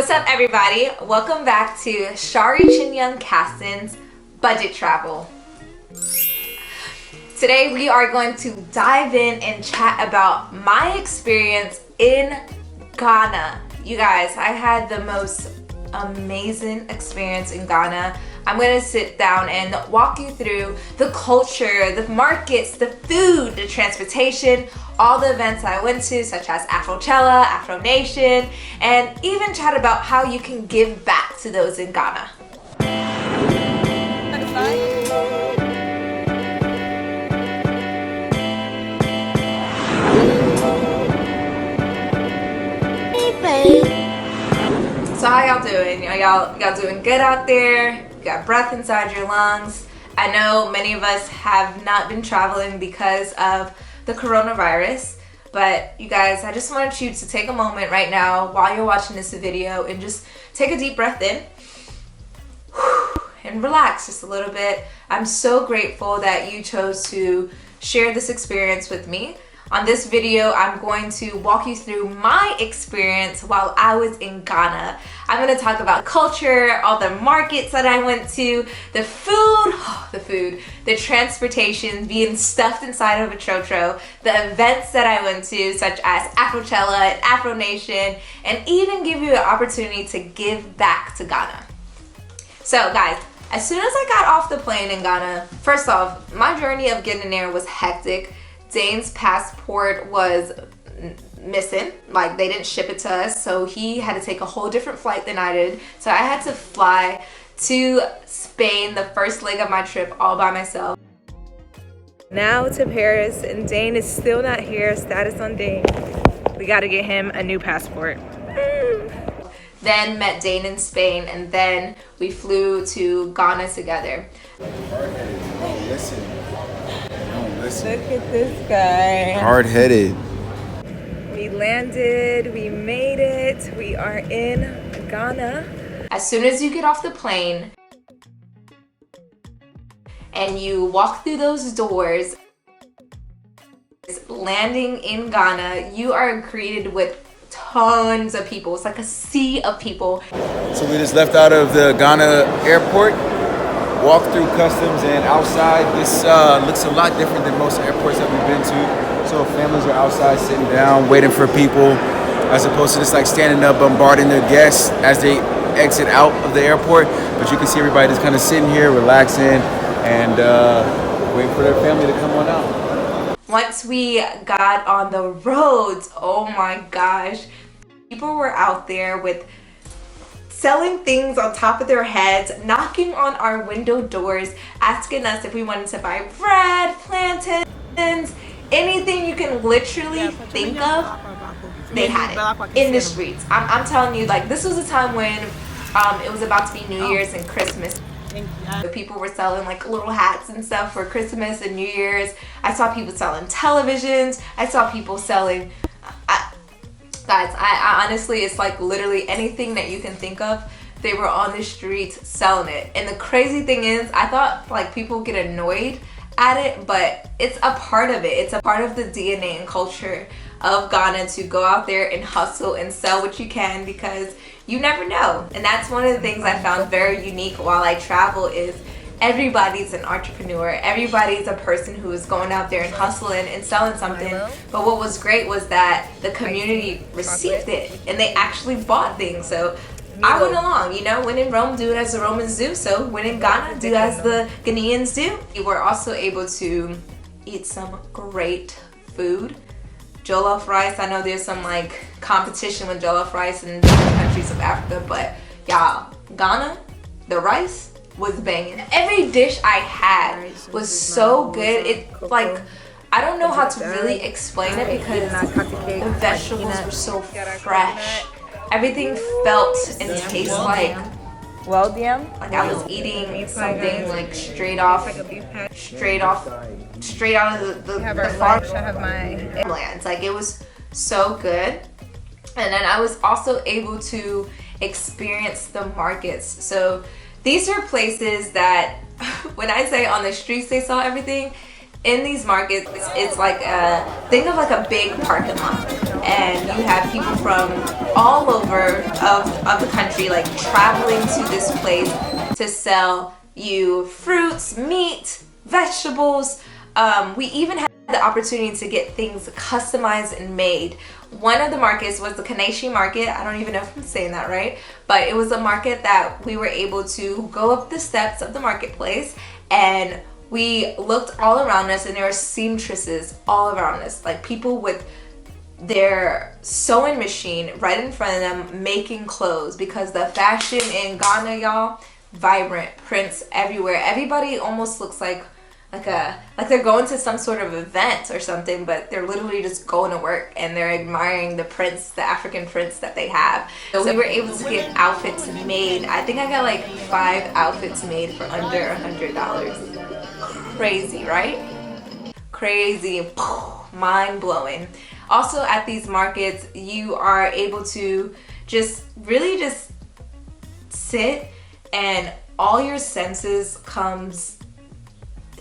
What's up, everybody? Welcome back to Chari Chin-Young Caston's Budget Travel. Today we are going to dive in and chat about my experience in Ghana. You guys, I had the most amazing experience in Ghana. I'm going to sit down and walk you through the culture, the markets, the food, the transportation, all the events I went to, such as Afrochella, Afronation, and even chat about how you can give back to those in Ghana. So how y'all doing? Y'all doing good out there? You got breath inside your lungs? I know many of us have not been traveling because of the coronavirus, but you guys, I just wanted you to take a moment right now while you're watching this video and just take a deep breath in and relax just a little bit. I'm so grateful that you chose to share this experience with me. On this video, I'm going to walk you through my experience while I was in Ghana. I'm going to talk about culture, all the markets that I went to, the food, the transportation, being stuffed inside of a Tro-Tro, the events that I went to, such as Afrochella and Afronation, and even give you an opportunity to give back to Ghana. So guys, as soon as I got off the plane in Ghana, first off, my journey of getting there was hectic. Dane's passport was missing, like they didn't ship it to us, so he had to take a whole different flight than I did. So I had to fly to Spain, the first leg of my trip, all by myself. Now to Paris, and Dane is still not here. Status on Dane. We gotta get him a new passport. Then met Dane in Spain, and then we flew to Ghana together. Look at this guy. Hard-headed. We landed, we made it, we are in Ghana. As soon as you get off the plane and you walk through those doors, landing in Ghana, you are greeted with tons of people. It's like a sea of people. So we just left out of the Ghana airport. Walk through customs, and outside this looks a lot different than most airports that we've been to. So families are outside sitting down waiting for people, as opposed to just like standing up bombarding their guests as they exit out of the airport. But you can see everybody just kind of sitting here relaxing and waiting for their family to come on out. Once we got on the roads, oh my gosh, people were out there with selling things on top of their heads, knocking on our window doors, asking us if we wanted to buy bread, plantains, anything you can literally think of, they had it in the streets. I'm telling you, like, this was a time when it was about to be New Year's and Christmas. People were selling like little hats and stuff for Christmas and New Year's. I saw people selling televisions. I saw people selling guys, I honestly, it's like literally anything that you can think of, they were on the streets selling it. And the crazy thing is, I thought like people get annoyed at it, but it's a part of it. It's a part of the DNA and culture of Ghana to go out there and hustle and sell what you can, because you never know. And that's one of the things I found very unique while I travel is everybody's an entrepreneur. Everybody's a person who is going out there and hustling and selling something. But what was great was that the community received it and they actually bought things. So I went along, you know, when in Rome, do it as the Romans do. So when in Ghana, do as the Ghanaians do. We were also able to eat some great food. Jollof rice, I know there's some like competition with jollof rice in different countries of Africa, but y'all, Ghana, the rice was banging. Every dish I had was so good. It like, I don't know how to really explain it because the vegetables were so fresh. Everything felt and tastes like I was eating something like straight out of the farm lands. Like, it was so good. And then I was also able to experience the markets. So these are places that when I say on the streets they saw everything, In these markets, it's like think of like a big parking lot, and you have people from all over of the country like traveling to this place to sell you fruits, meat, vegetables. We even had the opportunity to get things customized and made. One of the markets was the Kaneshie Market. I don't even know if I'm saying that right, but it was a market that we were able to go up the steps of the marketplace, and we looked all around us, and there were seamstresses all around us, like people with their sewing machine right in front of them making clothes, because the fashion in Ghana, y'all, vibrant prints everywhere. Everybody almost looks like they're going to some sort of event or something, but they're literally just going to work and they're admiring the prints, the African prints that they have. So we were able to get outfits made. I think I got like 5 outfits made for under $100. Crazy, right? Crazy, mind-blowing. Also at these markets, you are able to just really just sit, and all your senses comes,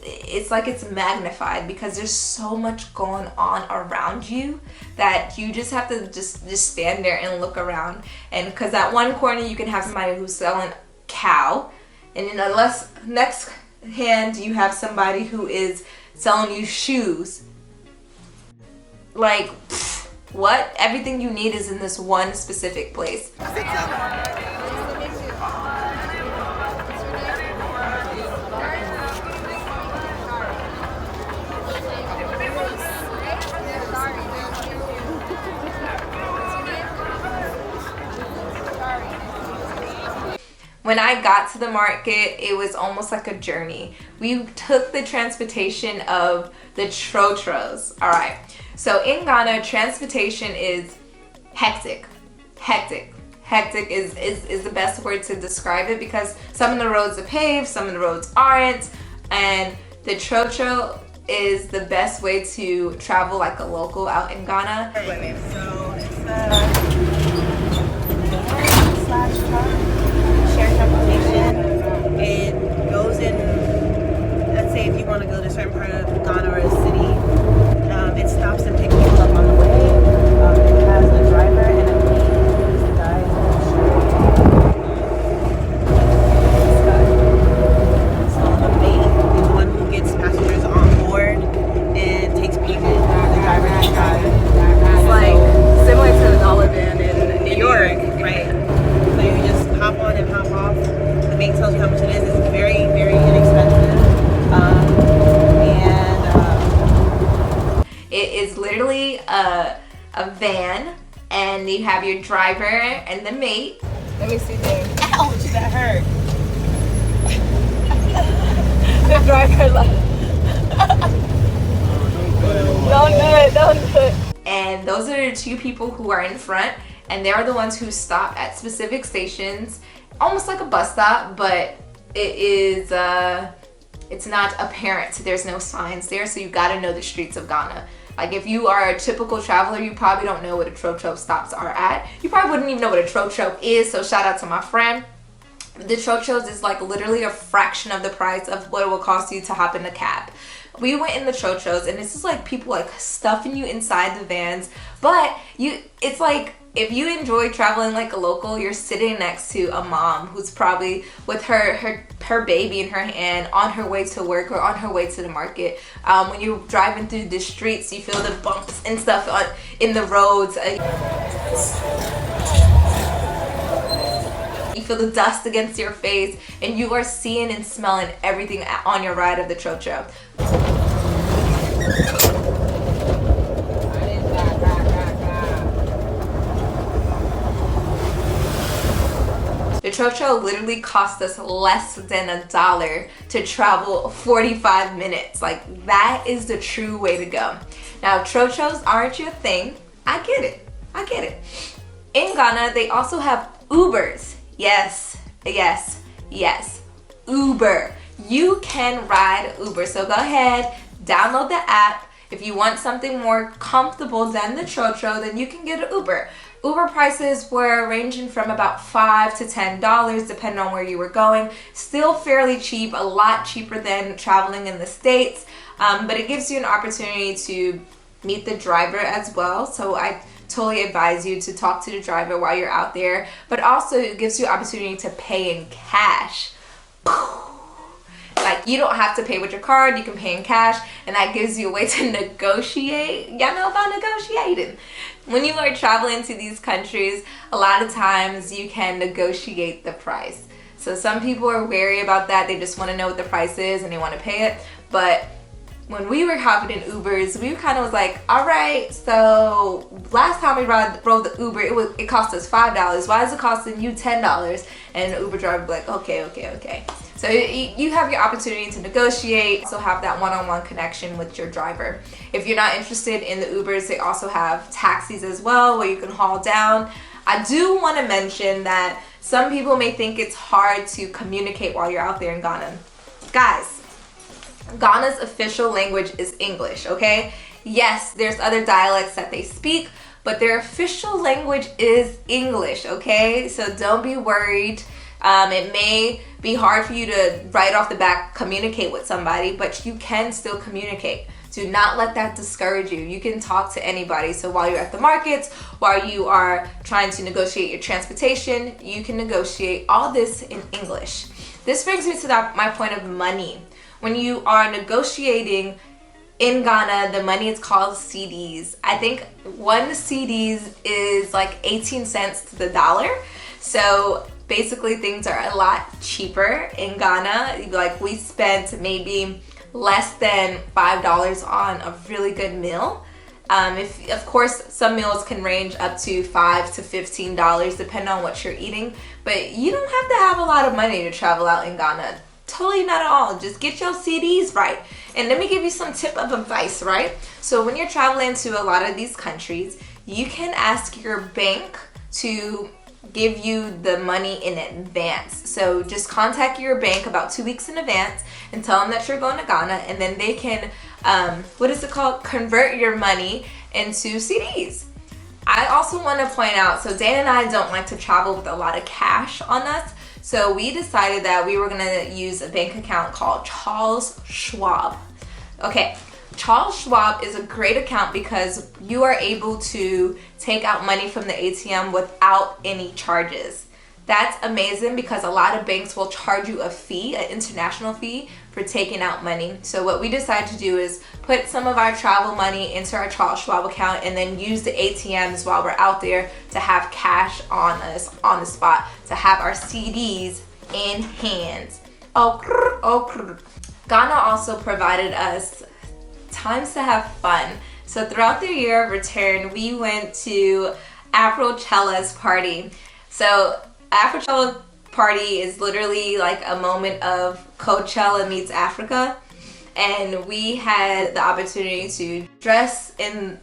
it's like it's magnified, because there's so much going on around you that you just have to just stand there and look around. And because at one corner you can have somebody who's selling cow, and in the next hand you have somebody who is selling you shoes. Like, what? Everything you need is in this one specific place. When I got to the market, it was almost like a journey. We took the transportation of the Tro-Tros. All right. So in Ghana, transportation is hectic. Hectic is the best word to describe it, because some of the roads are paved, some of the roads aren't, and the Tro-Tro is the best way to travel like a local out in Ghana. So it's a shared transportation. It goes in, let's say if you want to go to a certain part of Ghana or a city, it stops and picks people up on the way. It has a driver and a mate. Who's the guy? This guy. So the mate is the one who gets passengers on board and takes payment. The driver just drives. It's like similar to the dollar van in New York, right? So you just hop on and hop off. The mate tells you how much it is. It's very, very inexpensive. It is literally a van, and you have your driver and the mate. Let me see there. Ouch, that hurt. The driver don't do it. And those are the 2 people who are in front, and they're the ones who stop at specific stations, almost like a bus stop, but it is it's not apparent. There's no signs there, so you gotta know the streets of Ghana. Like if you are a typical traveler, you probably don't know what a Tro-Tro stops are at. You probably wouldn't even know what a Tro-Tro is, so shout out to my friend. The Tro-Tros is like literally a fraction of the price of what it will cost you to hop in a cab. We went in the Tro-Tros, and it's just like people like stuffing you inside the vans, but it's like, if you enjoy traveling like a local, you're sitting next to a mom who's probably with her baby in her hand on her way to work or on her way to the market. When you're driving through the streets, you feel the bumps and stuff in the roads. You feel the dust against your face, and you are seeing and smelling everything on your ride of the Tro-Tro. The Tro-Tro literally cost us less than $1 to travel 45 minutes. Like, that is the true way to go. Now, Tro-Tros aren't your thing. I get it. In Ghana, they also have Ubers. Yes. Uber. You can ride Uber. So go ahead, download the app. If you want something more comfortable than the Tro-Tro, then you can get an Uber. Uber prices were ranging from about $5 to $10 depending on where you were going. Still fairly cheap, a lot cheaper than traveling in the States. but it gives you an opportunity to meet the driver as well. So I totally advise you to talk to the driver while you're out there, but also it gives you opportunity to pay in cash. Like, you don't have to pay with your card, you can pay in cash, and that gives you a way to negotiate. Y'all know about negotiating. When you are traveling to these countries, a lot of times you can negotiate the price. So some people are wary about that. They just want to know what the price is and they want to pay it. But when we were hopping in Ubers, we kind of was like, all right, so last time we rode the Uber, it cost us $5. Why is it costing you $10? And the Uber driver was like, okay. So you have your opportunity to negotiate, so have that one-on-one connection with your driver. If you're not interested in the Ubers, they also have taxis as well where you can haul down. I do want to mention that some people may think it's hard to communicate while you're out there in Ghana. Guys, Ghana's official language is English, okay? Yes, there's other dialects that they speak, but their official language is English, okay? So don't be worried. It may be hard for you to right off the bat communicate with somebody, but you can still communicate. Do not let that discourage you. You can talk to anybody. So while you're at the markets, while you are trying to negotiate your transportation, you can negotiate all this in English. This brings me to my point of money. When you are negotiating in Ghana, the money is called cedis. I think one cedis is like 18 cents to the dollar. So basically things are a lot cheaper in Ghana. Like, we spent maybe less than $5 on a really good meal. Of course, some meals can range up to $5 to $15 depending on what you're eating, but you don't have to have a lot of money to travel out in Ghana. Totally not at all. Just get your CDs right. And let me give you some tip of advice, right? So when you're traveling to a lot of these countries, you can ask your bank to give you the money in advance. So just contact your bank about 2 weeks in advance and tell them that you're going to Ghana, and then they can, convert your money into CDs. I also want to point out, so Dan and I don't like to travel with a lot of cash on us. So we decided that we were going to use a bank account called Charles Schwab. Okay, Charles Schwab is a great account because you are able to take out money from the ATM without any charges. That's amazing because a lot of banks will charge you a fee, an international fee, for taking out money. So what we decided to do is put some of our travel money into our Charles Schwab account and then use the ATMs while we're out there to have cash on us on the spot, to have our CDs in hand. Ghana also provided us times to have fun. So throughout the year of return, we went to Afrochella's party. So Afrochella party is literally like a moment of Coachella meets Africa, and we had the opportunity to dress in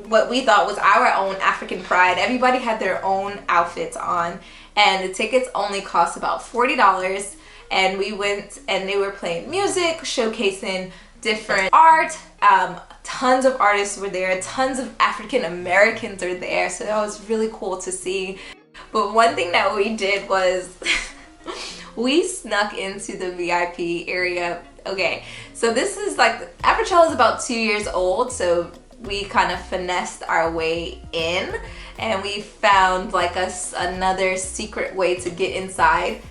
what we thought was our own African pride. Everybody had their own outfits on, and the tickets only cost about $40, and we went and they were playing music, showcasing different art. Tons of artists were there, tons of African Americans were there, so that was really cool to see. But one thing that we did was we snuck into the VIP area. Okay, so this is like, Afrochella is about 2 years old, so we kind of finessed our way in, and we found like another secret way to get inside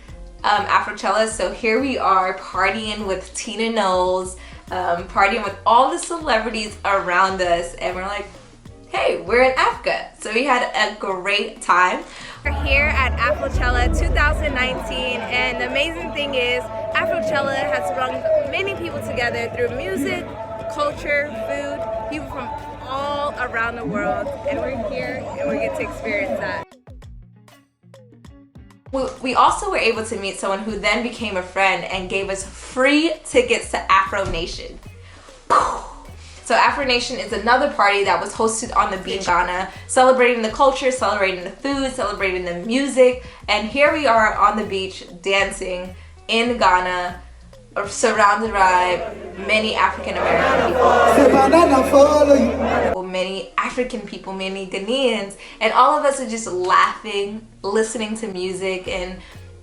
Afrochella. So here we are partying with Tina Knowles, partying with all the celebrities around us, and we're like, hey, we're in Africa. So we had a great time. We're here at Afrochella 2019, and the amazing thing is Afrochella has brought many people together through music, culture, food, people from all around the world, and we're here and we get to experience that. We also were able to meet someone who then became a friend and gave us free tickets to Afronation. So Afronation is another party that was hosted on the beach in Ghana, celebrating the culture, celebrating the food, celebrating the music. And here we are on the beach dancing in Ghana, surrounded by many African American people, many African people, many Ghanaians, and all of us are just laughing, listening to music, and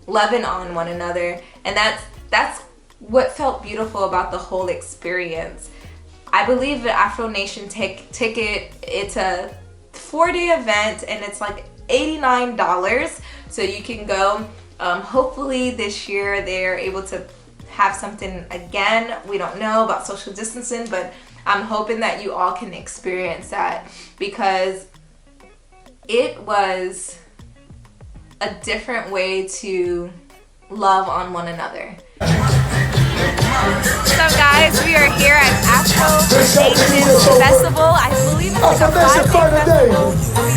loving on one another. And that's what felt beautiful about the whole experience. I believe the Afronation ticket, it's a 4-day event and it's like $89, so you can go. Hopefully this year they're able to have something again. We don't know about social distancing, but I'm hoping that you all can experience that, because it was a different way to love on one another. What's up, guys? We are here at Afro-Nation Festival. I believe it's like a 5-day festival.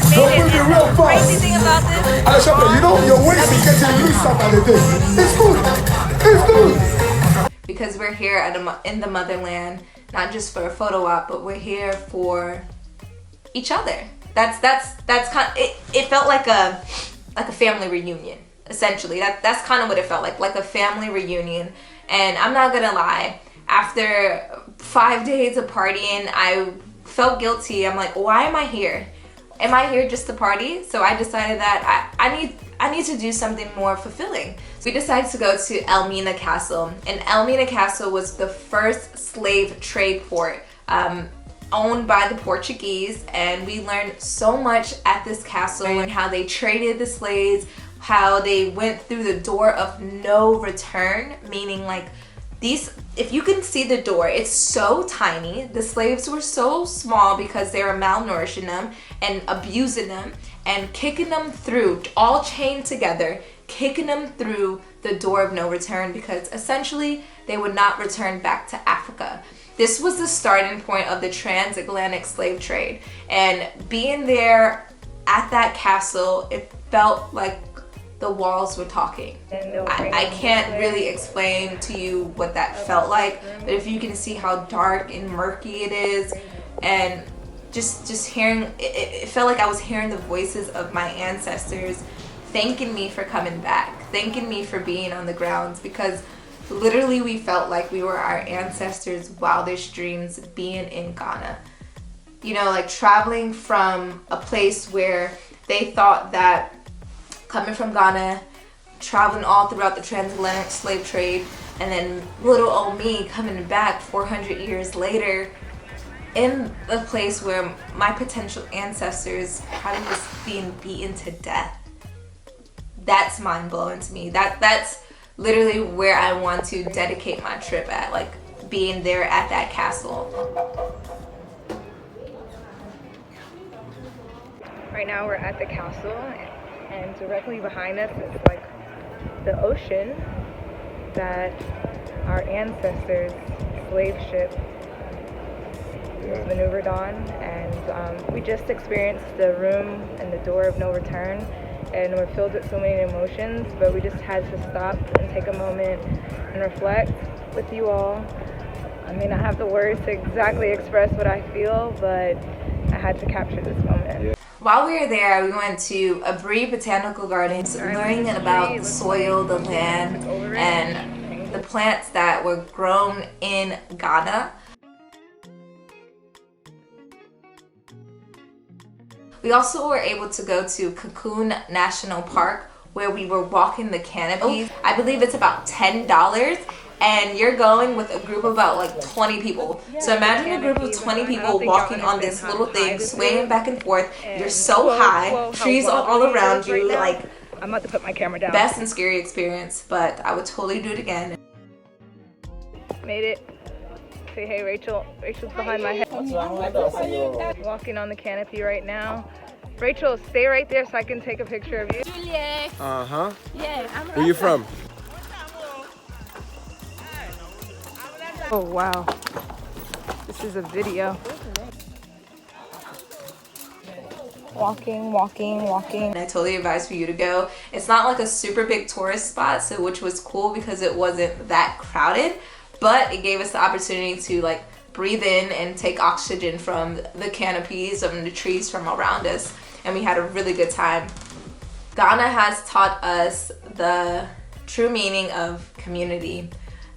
We made it. And the crazy thing about this, you know, your waist is getting loose up on the day. It's good. It's good. Because we're here in the motherland, not just for a photo op, but we're here for each other. That's kind of, it felt like a family reunion, essentially. That's kind of what it felt like a family reunion. And I'm not gonna lie, after 5 days of partying, I felt guilty. I'm like, why am I here? Am I here just to party? So I decided that I need to do something more fulfilling. So we decided to go to Elmina Castle. And Elmina Castle was the first slave trade port owned by the Portuguese. And we learned so much at this castle, and how they traded the slaves, how they went through the door of no return, meaning like these, if you can see the door, it's so tiny. The slaves were so small because they were malnourishing them and abusing them and kicking them through, all chained together, kicking them through the door of no return, because essentially they would not return back to Africa. This was the starting point of the transatlantic slave trade. And being there at that castle, it felt like the walls were talking. I can't really explain to you what that felt like, but if you can see how dark and murky it is, and just hearing, it felt like I was hearing the voices of my ancestors thanking me for coming back, thanking me for being on the grounds, because literally we felt like we were our ancestors' wildest dreams being in Ghana. You know, like traveling from a place where they thought that coming from Ghana, traveling all throughout the transatlantic slave trade, and then little old me coming back 400 years later in a place where my potential ancestors probably was being beaten to death. That's mind-blowing to me. That's literally where I want to dedicate my trip at, like being there at that castle. Right now we're at the castle, and directly behind us is like the ocean that our ancestors' slave ship was maneuvered on. And we just experienced the room and the door of no return, and we're filled with so many emotions, but we just had to stop and take a moment and reflect with you all. I may not have the words to exactly express what I feel, but I had to capture this moment. While we were there, we went to Aburi Botanical Gardens, learning about the soil, the land, and the plants that were grown in Ghana. We also were able to go to Kakum National Park, where we were walking the canopies. I believe it's about $10, and you're going with a group of about like 20 people. So imagine a group of 20 people walking on this little thing, swaying back and forth. You're so high, trees all around you, like I'm about to put my camera down. Best and scary experience, but I would totally do it again. Made it. Say hey, Rachel. Rachel's behind my head. Walking on the canopy right now. Rachel, stay right there so I can take a picture of you. Juliet. Uh-huh. Yeah, I'm Where you from? Oh wow, this is a video. Walking. I totally advise for you to go. It's not like a super big tourist spot, so which was cool because it wasn't that crowded, but it gave us the opportunity to like breathe in and take oxygen from the canopies and the trees from around us, and we had a really good time. Ghana has taught us the true meaning of community.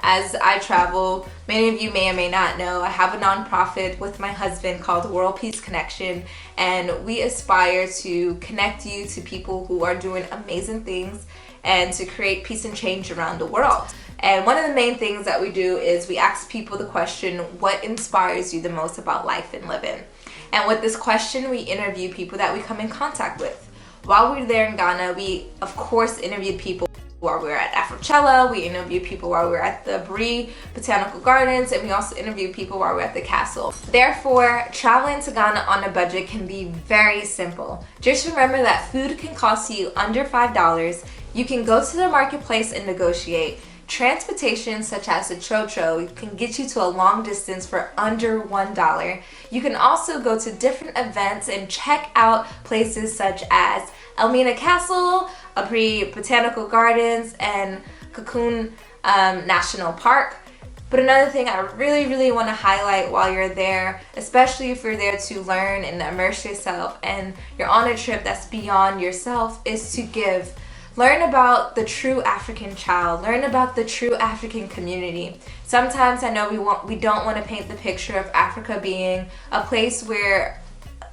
As I travel, many of you may or may not know, I have a nonprofit with my husband called World Peace Connection, and we aspire to connect you to people who are doing amazing things and to create peace and change around the world. And one of the main things that we do is we ask people the question, what inspires you the most about life and living? And with this question, we interview people that we come in contact with. While we were there in Ghana, we of course interviewed people while we were at Afrochella, we interviewed people while we were at the Aburi Botanical Gardens, and we also interviewed people while we were at the castle. Therefore, traveling to Ghana on a budget can be very simple. Just remember that food can cost you under $5. You can go to the marketplace and negotiate. Transportation such as the Tro-Tro can get you to a long distance for under $1. You can also go to different events and check out places such as Elmina Castle, Aburi Botanical Gardens, and Kakum National Park. But another thing I really want to highlight while you're there, especially if you're there to learn and immerse yourself and you're on a trip that's beyond yourself, is to give. Learn about the true African child. Learn about the true African community. Sometimes I know we don't want to paint the picture of Africa being a place where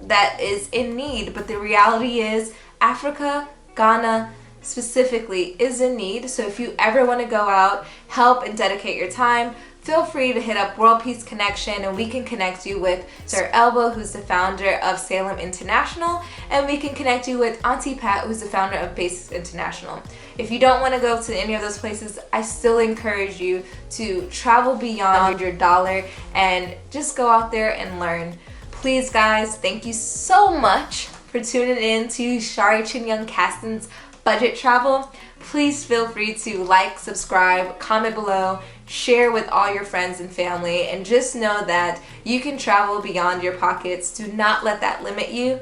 that is in need, but the reality is Africa, Ghana specifically, is in need. So if you ever want to go out, help and dedicate your time, feel free to hit up World Peace Connection and we can connect you with Sir Elbow, who's the founder of Salem International, and we can connect you with Auntie Pat, who's the founder of Basics International. If you don't want to go to any of those places, I still encourage you to travel beyond your dollar and just go out there and learn. Please guys, thank you so much for tuning in to Chari Chin-Young Caston's Budget Travel. Please feel free to like, subscribe, comment below, share with all your friends and family, and just know that you can travel beyond your pockets. Do not let that limit you.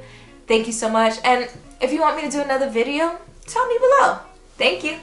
Thank you so much. And if you want me to do another video, tell me below. Thank you.